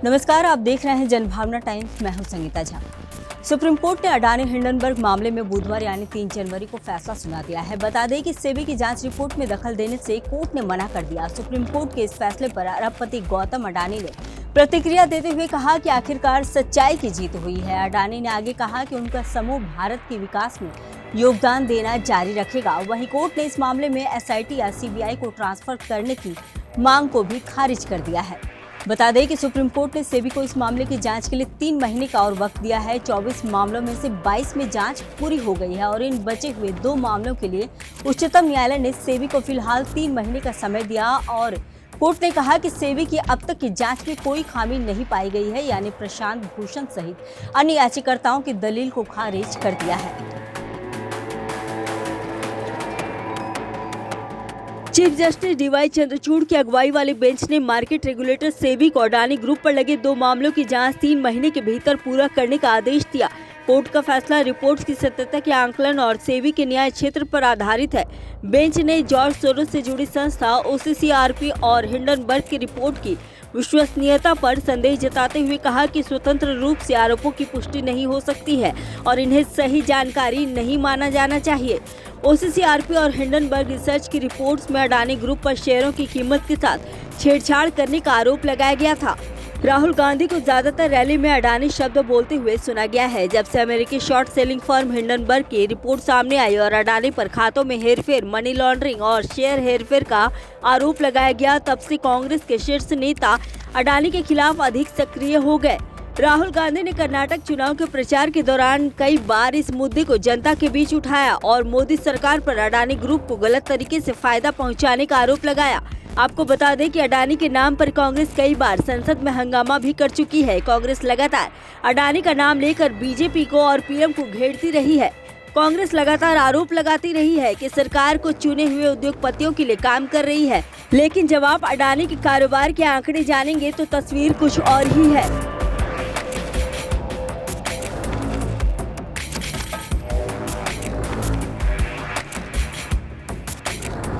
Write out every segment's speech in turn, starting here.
नमस्कार, आप देख रहे हैं जनभावना टाइम्स। मैं हूं संगीता झा। सुप्रीम कोर्ट ने अडानी हिंडनबर्ग मामले में बुधवार यानी 3 जनवरी को फैसला सुना दिया है। बता दें कि सेबी की जांच रिपोर्ट में दखल देने से कोर्ट ने मना कर दिया। सुप्रीम कोर्ट के इस फैसले पर अरबपति गौतम अडानी ने प्रतिक्रिया देते हुए कहा कि आखिरकार सच्चाई की जीत हुई है। अडानी ने आगे कहा कि उनका समूह भारत के विकास में योगदान देना जारी रखेगा। वहीं कोर्ट ने इस मामले में एसआईटी या सीबीआई को ट्रांसफर करने की मांग को भी खारिज कर दिया है। बता दें कि सुप्रीम कोर्ट ने सेबी को इस मामले की जांच के लिए 3 महीने का और वक्त दिया है। 24 मामलों में से 22 में जांच पूरी हो गई है और इन बचे हुए 2 मामलों के लिए उच्चतम न्यायालय ने सेबी को फिलहाल 3 महीने का समय दिया और कोर्ट ने कहा कि सेबी की अब तक की जांच में कोई खामी नहीं पाई गई है, यानी प्रशांत भूषण सहित अन्य याचिकाकर्ताओं की दलील को खारिज कर दिया है। चीफ जस्टिस डीवाई चंद्रचूड़ की अगुवाई वाली बेंच ने मार्केट रेगुलेटर सेबी को अडानी ग्रुप पर लगे 2 मामलों की जांच 3 महीने के भीतर पूरा करने का आदेश दिया। कोर्ट का फैसला रिपोर्ट्स की सत्यता के आंकलन और सेबी के न्याय क्षेत्र पर आधारित है। बेंच ने जॉर्ज सोरोस से जुड़ी संस्था ओसीसीआरपी और हिंडनबर्ग की रिपोर्ट की विश्वसनीयता पर संदेह जताते हुए कहा कि स्वतंत्र रूप से आरोपों की पुष्टि नहीं हो सकती है और इन्हें सही जानकारी नहीं माना जाना चाहिए। ओसीसीआरपी और हिंडनबर्ग रिसर्च की रिपोर्ट्स में अडानी ग्रुप पर शेयरों की कीमत के साथ छेड़छाड़ करने का आरोप लगाया गया था। राहुल गांधी को ज्यादातर रैली में अडानी शब्द बोलते हुए सुना गया है। जब से अमेरिकी शॉर्ट सेलिंग फर्म हिंडनबर्ग की रिपोर्ट सामने आई और अडानी पर खातों में हेरफेर, मनी लॉन्ड्रिंग और शेयर हेरफेर का आरोप लगाया गया, तब से कांग्रेस के शीर्ष नेता अडानी के खिलाफ अधिक सक्रिय हो गए। राहुल गांधी ने कर्नाटक चुनाव के प्रचार के दौरान कई बार इस मुद्दे को जनता के बीच उठाया और मोदी सरकार पर अडानी ग्रुप को गलत तरीके से फायदा पहुंचाने का आरोप लगाया। आपको बता दें कि अडानी के नाम पर कांग्रेस कई बार संसद में हंगामा भी कर चुकी है। कांग्रेस लगातार अडानी का नाम लेकर बीजेपी को और पीएम को घेरती रही है। कांग्रेस लगातार आरोप लगाती रही है कि सरकार को चुने हुए उद्योगपतियों के लिए काम कर रही है, लेकिन जब आप अडानी के कारोबार के आंकड़े जानेंगे तो तस्वीर कुछ और ही है।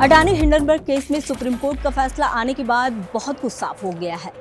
अडानी हिंडनबर्ग केस में सुप्रीम कोर्ट का फैसला आने के बाद बहुत कुछ साफ हो गया है।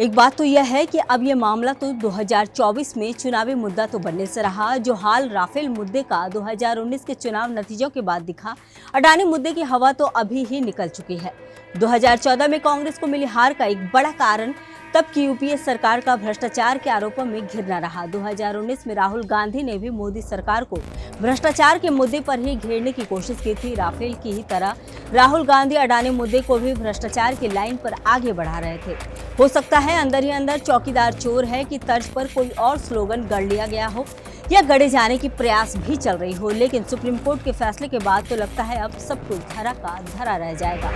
एक बात तो यह है कि अब यह मामला तो 2024 में चुनावी मुद्दा तो बनने से रहा, जो हाल राफेल मुद्दे का 2019 के चुनाव नतीजों के बाद दिखा। अडानी मुद्दे की हवा तो अभी ही निकल चुकी है। 2014 में कांग्रेस को मिली हार का एक बड़ा कारण तब की यूपीए सरकार का भ्रष्टाचार के आरोपों में घिरना रहा। 2019 में राहुल गांधी ने भी मोदी सरकार को भ्रष्टाचार के मुद्दे पर ही घेरने की कोशिश की थी। राफेल की ही तरह राहुल गांधी अडानी मुद्दे को भी भ्रष्टाचार की लाइन पर आगे बढ़ा रहे थे। हो सकता है अंदर ही अंदर चौकीदार चोर है कि तर्ज पर कोई और स्लोगन गढ़ लिया गया हो या गढ़े जाने की प्रयास भी चल रही हो, लेकिन सुप्रीम कोर्ट के फैसले के बाद तो लगता है अब सब कुछ धरा का धरा रह जाएगा।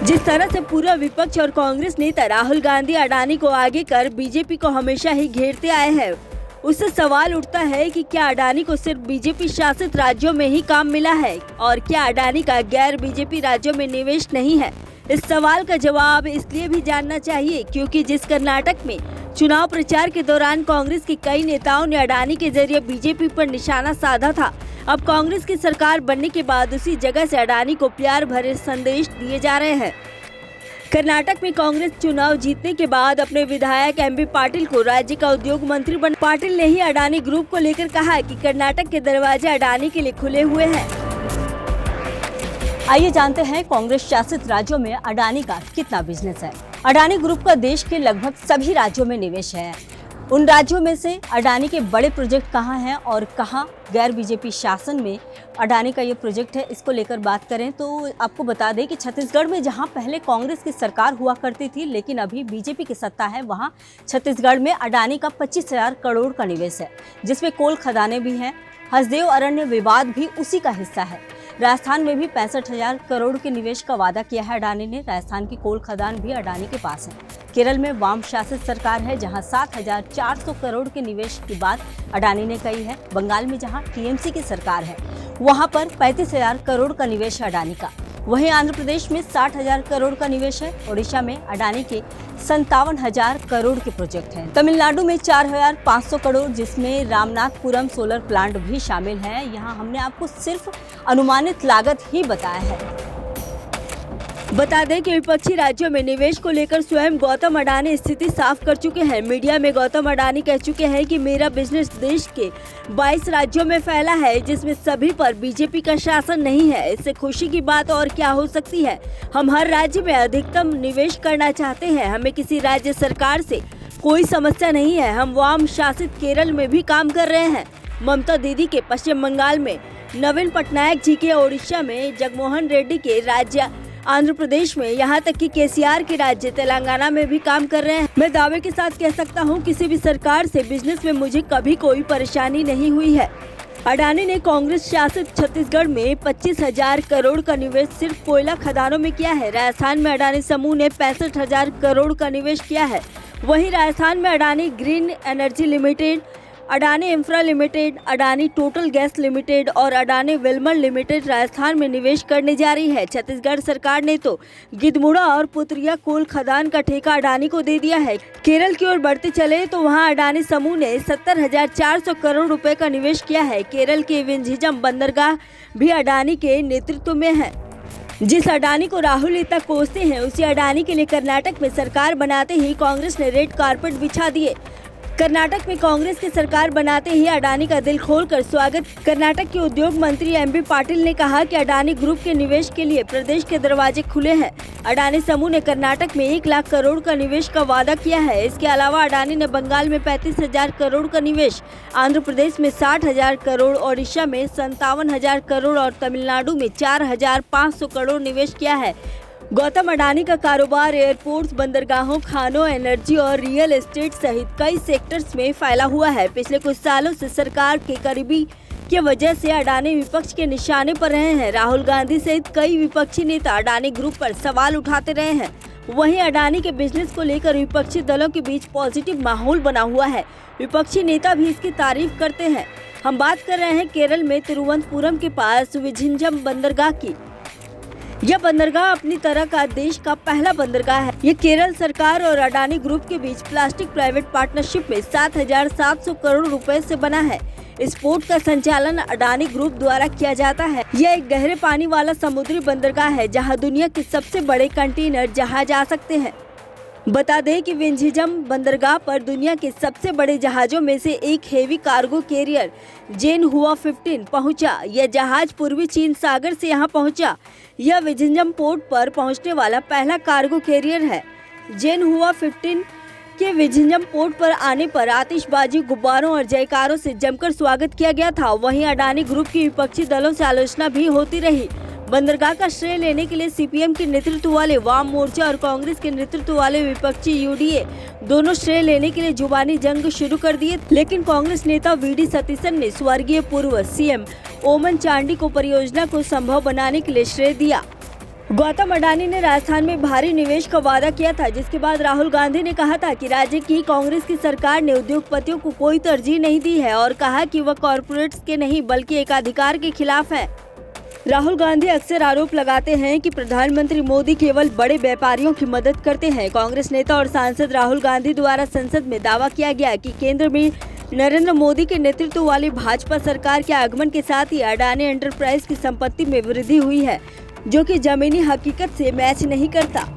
जिस तरह से पूरा विपक्ष और कांग्रेस नेता राहुल गांधी अडानी को आगे कर बीजेपी को हमेशा ही घेरते आए हैं, उससे सवाल उठता है कि क्या अडानी को सिर्फ बीजेपी शासित राज्यों में ही काम मिला है और क्या अडानी का गैर बीजेपी राज्यों में निवेश नहीं है। इस सवाल का जवाब इसलिए भी जानना चाहिए क्योंकि जिस कर्नाटक में चुनाव प्रचार के दौरान कांग्रेस के कई नेताओं ने अडानी के जरिए बीजेपी पर निशाना साधा था, अब कांग्रेस की सरकार बनने के बाद उसी जगह से अडानी को प्यार भरे संदेश दिए जा रहे हैं। कर्नाटक में कांग्रेस चुनाव जीतने के बाद अपने विधायक एमबी पाटिल को राज्य का उद्योग मंत्री बना। पाटिल ने ही अडानी ग्रुप को लेकर कहा कि कर्नाटक के दरवाजे अडानी के लिए खुले हुए हैं। आइए जानते हैं कांग्रेस शासित राज्यों में अडानी का कितना बिजनेस है। अडानी ग्रुप का देश के लगभग सभी राज्यों में निवेश है। उन राज्यों में से अडानी के बड़े प्रोजेक्ट कहाँ हैं और कहाँ गैर बीजेपी शासन में अडानी का ये प्रोजेक्ट है, इसको लेकर बात करें तो आपको बता दें कि छत्तीसगढ़ में जहाँ पहले कांग्रेस की सरकार हुआ करती थी लेकिन अभी बीजेपी की सत्ता है, वहाँ छत्तीसगढ़ में अडानी का 25,000 करोड़ का निवेश है, जिसमें कोल खदानें भी हैं। हसदेव अरण्य विवाद भी उसी का हिस्सा है। राजस्थान में भी 65,000 करोड़ के निवेश का वादा किया है अडानी ने। राजस्थान की कोल खदान भी अडानी के पास है। केरल में वाम शासित सरकार है जहां 7,400 करोड़ के निवेश की बात अडानी ने कही है। बंगाल में जहां टीएमसी की सरकार है वहां पर 35,000 करोड़ का निवेश है अडानी का। वहीं आंध्र प्रदेश में 60,000 करोड़ का निवेश है। ओडिशा में अडानी के 57,000 करोड़ के प्रोजेक्ट हैं। तमिलनाडु में 4,500 करोड़, जिसमें रामनाथपुरम सोलर प्लांट भी शामिल है। यहाँ हमने आपको सिर्फ अनुमानित लागत ही बताया है। बता दें कि विपक्षी राज्यों में निवेश को लेकर स्वयं गौतम अडानी स्थिति साफ कर चुके हैं। मीडिया में गौतम अडानी कह चुके हैं कि मेरा बिजनेस देश के 22 राज्यों में फैला है, जिसमें सभी पर बीजेपी का शासन नहीं है। इससे खुशी की बात और क्या हो सकती है। हम हर राज्य में अधिकतम निवेश करना चाहते हैं। हमें किसी राज्य सरकार से कोई समस्या नहीं है। हम वाम शासित केरल में भी काम कर रहे हैं। ममता दीदी के पश्चिम बंगाल में, नवीन पटनायक जी के ओडिशा में, जगनमोहन रेड्डी के राज्य आंध्र प्रदेश में, यहाँ तक कि केसीआर के राज्य तेलंगाना में भी काम कर रहे हैं। मैं दावे के साथ कह सकता हूँ, किसी भी सरकार से बिजनेस में मुझे कभी कोई परेशानी नहीं हुई है। अडानी ने कांग्रेस शासित छत्तीसगढ़ में 25,000 करोड़ का निवेश सिर्फ कोयला खदानों में किया है। राजस्थान में अडानी समूह ने 65,000 करोड़ का निवेश किया है। वहीं राजस्थान में Adani green energy limited, Adani infra limited, Adani total gas limited और अडानी विल्मर लिमिटेड राजस्थान में निवेश करने जा रही है। छत्तीसगढ़ सरकार ने तो गिद्धमुड़ा और पुतरिया कोल खदान का ठेका अडानी को दे दिया है। केरल की ओर बढ़ते चले तो वहां अडानी समूह ने 70,400 करोड़ रुपए का निवेश किया है। केरल के विंझिजम बंदरगाह भी अडानी के नेतृत्व में है। जिस अडानी को राहुल इतना कोसते हैं, उसी अडानी के लिए कर्नाटक में सरकार बनाते ही कांग्रेस ने रेड कारपेट बिछा दिए। कर्नाटक में कांग्रेस की सरकार बनाते ही अडानी का दिल खोलकर स्वागत। कर्नाटक के उद्योग मंत्री एमबी पाटिल ने कहा कि अडानी ग्रुप के निवेश के लिए प्रदेश के दरवाजे खुले हैं। अडानी समूह ने कर्नाटक में 1 लाख करोड़ का निवेश का वादा किया है। इसके अलावा अडानी ने बंगाल में 35,000 करोड़ का निवेश, आंध्र प्रदेश में 60,000 करोड़, ओडिशा में 57,000 करोड़ और तमिलनाडु में 4,500 करोड़ निवेश किया है। गौतम अडानी का कारोबार एयरपोर्ट्स, बंदरगाहों, खानों, एनर्जी और रियल एस्टेट सहित कई सेक्टर्स में फैला हुआ है। पिछले कुछ सालों से सरकार के करीबी की वजह से अडानी विपक्ष के निशाने पर रहे हैं। राहुल गांधी सहित कई विपक्षी नेता अडानी ग्रुप पर सवाल उठाते रहे हैं। वहीं अडानी के बिजनेस को लेकर विपक्षी दलों के बीच पॉजिटिव माहौल बना हुआ है। विपक्षी नेता भी इसकी तारीफ करते हैं। हम बात कर रहे हैं केरल में तिरुवनंतपुरम के पास विझिंजम बंदरगाह की। यह बंदरगाह अपनी तरह का देश का पहला बंदरगाह है। ये केरल सरकार और अडानी ग्रुप के बीच प्लास्टिक प्राइवेट पार्टनरशिप में 7,700 करोड़ रुपए से बना है। इस पोर्ट का संचालन अडानी ग्रुप द्वारा किया जाता है। यह एक गहरे पानी वाला समुद्री बंदरगाह है, जहां दुनिया के सबसे बड़े कंटेनर जहाज आ सकते हैं। बता दें कि विंझिजम बंदरगाह पर दुनिया के सबसे बड़े जहाजों में से एक हेवी कार्गो कैरियर जेनहुआ 15 पहुंचा। यह जहाज पूर्वी चीन सागर से यहां पहुंचा। यह विंझिजम पोर्ट पर पहुंचने वाला पहला कार्गो कैरियर है। जेनहुआ 15 के विंझिजम पोर्ट पर आने पर आतिशबाजी, गुब्बारों और जयकारों से जमकर स्वागत किया गया था। वहीं अडानी ग्रुप की विपक्षी दलों से आलोचना भी होती रही। बंदरगाह का श्रेय लेने के लिए सीपीएम के नेतृत्व वाले वाम मोर्चा और कांग्रेस के नेतृत्व वाले विपक्षी यूडीए दोनों श्रेय लेने के लिए जुबानी जंग शुरू कर दिए। लेकिन कांग्रेस नेता वीडी सतीशन ने स्वर्गीय पूर्व सीएम ओमन चांडी को परियोजना को संभव बनाने के लिए श्रेय दिया। गौतम अडानी ने राजस्थान में भारी निवेश का वादा किया था, जिसके बाद राहुल गांधी ने कहा था कि राज्य की कांग्रेस की सरकार ने उद्योगपतियों को कोई तरजीह नहीं दी है और कहा कि वह कॉरपोरेट्स के नहीं बल्कि एकाधिकार के खिलाफ है। राहुल गांधी अक्सर आरोप लगाते हैं कि प्रधानमंत्री मोदी केवल बड़े व्यापारियों की मदद करते हैं। कांग्रेस नेता और सांसद राहुल गांधी द्वारा संसद में दावा किया गया कि केंद्र में नरेंद्र मोदी के नेतृत्व वाली भाजपा सरकार के आगमन के साथ ही अडानी एंटरप्राइज की संपत्ति में वृद्धि हुई है, जो कि जमीनी हकीकत से मैच नहीं करता।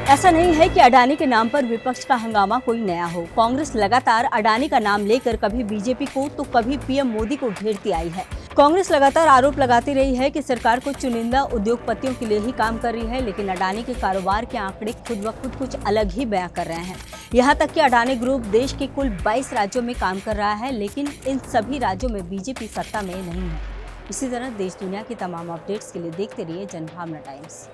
ऐसा नहीं है कि अडानी के नाम पर विपक्ष का हंगामा कोई नया हो। कांग्रेस लगातार अडानी का नाम लेकर कभी बीजेपी को तो कभी पीएम मोदी को घेरती आई है। कांग्रेस लगातार आरोप लगाती रही है कि सरकार को चुनिंदा उद्योगपतियों के लिए ही काम कर रही है, लेकिन अडानी के कारोबार के आंकड़े खुद ब खुद कुछ अलग ही बयां कर रहे हैं। यहाँ तक कि अडानी ग्रुप देश के कुल 22 राज्यों में काम कर रहा है, लेकिन इन सभी राज्यों में बीजेपी सत्ता में नहीं है। इसी तरह देश दुनिया की तमाम अपडेट्स के लिए देखते रहिए जनभावना टाइम्स।